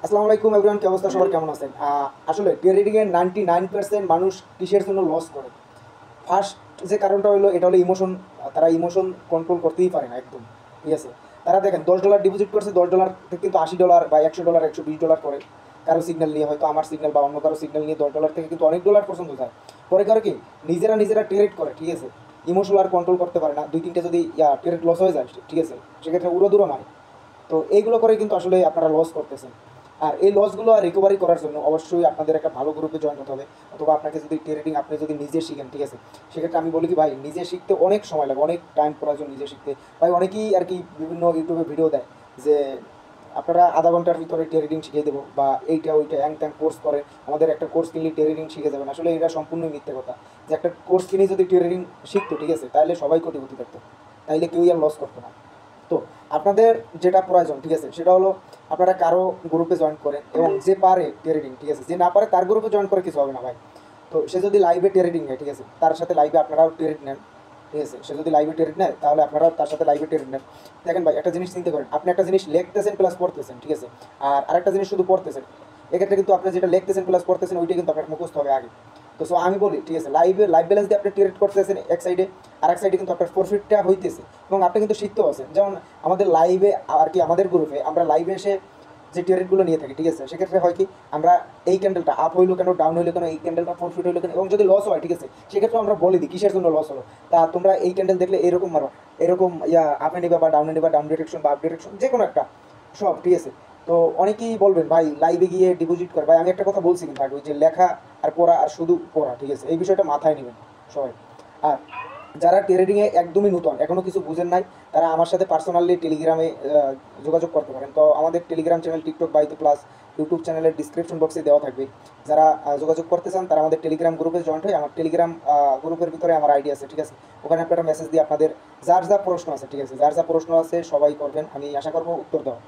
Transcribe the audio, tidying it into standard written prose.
আসসালামু আলাইকুম এভরিওয়ান, কি অবস্থা সবার, কেমন আছেন? আসলে ট্রেডিং এর 99% মানুষ কিসের জন্য লস করে? ফার্স্ট যে কারণটা হলো, এটা হলো ইমোশন। তারা ইমোশন কন্ট্রোল করতেই পারে না একদম। ঠিক আছে, তারা দেখেন $10 ডিপোজিট করছে, $10 থেকে কিন্তু $80 বা $100 $120 করে। কারো সিগন্যাল নিয়ে, হয়তো আমার সিগন্যাল বা অন্য কারো সিগন্যাল নিয়ে $10 থেকে কিন্তু অনেক ডলার পর্যন্ত যায়। পরে কারো কি, নিজেরা নিজেরা ট্রেড করে। ঠিক আছে, ইমোশন আর কন্ট্রোল করতে পারে না। দুই তিনটে যদি ট্রেড লস হয়ে যায়, ঠিক আছে, সেক্ষেত্রে উড়ো দূরও মারে। তো এইগুলো করে কিন্তু আসলে আপনারা লস করতেছেন। আর এই লসগুলো রিকভারি করার জন্য অবশ্যই আপনাদের একটা ভালো গ্রুপে জয়েন হতে হবে। অথবা আপনাকে যদি ট্রেডিং আপনি যদি নিজে শিখেন, ঠিক আছে, সেক্ষেত্রে আমি বলি কি ভাই, নিজে শিখতে অনেক সময় লাগে, অনেক টাইম প্রয়োজন নিজে শিখতে। ভাই অনেকেই আর কি বিভিন্ন ইউটিউবে ভিডিও দেয় যে আপনারা আধা ঘন্টার ভিতরে ট্রেডিং শিখিয়ে দেবো, বা এইটা ওইটা অ্যাং ট্যাং কোর্স করে, আমাদের একটা কোর্স কিনলে ট্রেডিং শিখে যাবেন। আসলে এটা সম্পূর্ণ মিথ্যে কথা। যে একটা কোর্স কিনে যদি ট্রেডিং শিখতো, ঠিক আছে, তাহলে সবাই কোটিপতি থাকতো, তাইলে কেউই আর লস করতো না। তো আপনাদের যেটা প্রয়োজন, ঠিক আছে, সেটা হলো আপনারা কারো গ্রুপে জয়েন করেন, এবং যে পারে ট্রেডিং, ঠিক আছে, যে না পারে তার গ্রুপে জয়েন করে কিছু হবে না ভাই। তো সে যদি লাইভে ট্রেডিং নেয়, ঠিক আছে, তার সাথে লাইভে আপনারাও ট্রেড নেন। ঠিক আছে, সে যদি লাইভে ট্রেড নেয়, তাহলে আপনারাও তার সাথে লাইভে ট্রেড নেন। দেখেন ভাই, একটা জিনিস চিন্তা করেন, আপনি একটা জিনিস লিখতেছেন প্লাস পড়তেছেন, ঠিক আছে, আর আরেকটা জিনিস শুধু পড়তেছেন। এক্ষেত্রে কিন্তু আপনি যেটা লিখতেছেন প্লাস পড়তেছেন, ওইটা কিন্তু আপনার মুখস্থ হবে আগে। তো সো আমি বলি, ঠিক আছে, লাইভ ব্যালেন্স দিয়ে আপনি ট্রেড করতেছেন এক সাইডে, আর এক সাইডে কিন্তু আপনার প্রফিটটা হইতেছে, এবং আপনি কিন্তু শিখতেও আছেন। যেমন আমাদের লাইভে আর কি, আমাদের গ্রুপে আমরা লাইভে এসে যে ট্রেডগুলো নিয়ে থাকি, ঠিক আছে, সেক্ষেত্রে হয় কি, আমরা এই ক্যান্ডেলটা আপ হইলো কেন, ডাউন হইলো কেন, এই ক্যান্ডেলটা প্রফিট হইলো কেন, এবং যদি লস হয়, ঠিক আছে, সেক্ষেত্রে আমরা বলে দিই কিসের জন্য লস হলো। তা তোমরা এই ক্যান্ডেল দেখলে এরকম মারো, এরকম আপে নিবা বা ডাউনে নিবা, ডাউন ডিরেকশন বা আপ ডিরেকশন, যে কোনো একটা, সব। ঠিক আছে, তো অনেকেই বলবেন ভাই লাইভে গিয়ে ডিপোজিট করে। ভাই আমি একটা কথা বলছি কিন্তু আগে, ওই যে লেখা আর পড়া আর শুধু পড়া, ঠিক আছে, এই বিষয়টা মাথায় নেবেন সবাই। আর যারা ট্রেডিংয়ে একদমই নতুন, এখনও কিছু বুঝেন নাই, তারা আমার সাথে পার্সোনালি টেলিগ্রামে যোগাযোগ করতে পারেন। তো আমাদের টেলিগ্রাম চ্যানেল টিকটক বাইতে প্লাস ইউটিউব চ্যানেলের ডিসক্রিপশন বক্সে দেওয়া থাকবে। যারা যোগাযোগ করতে চান, তারা আমাদের টেলিগ্রাম গ্রুপে জয়েন্ট হয়ে, আমার টেলিগ্রাম গ্রুপের ভিতরে আমার আইডি আছে, ঠিক আছে, ওখানে আপনারা মেসেজ দিয়ে আপনাদের যার যা প্রশ্ন আছে, ঠিক আছে, যার যা প্রশ্ন আছে সবাই করবেন, আমি আশা করবো উত্তর দেওয়া।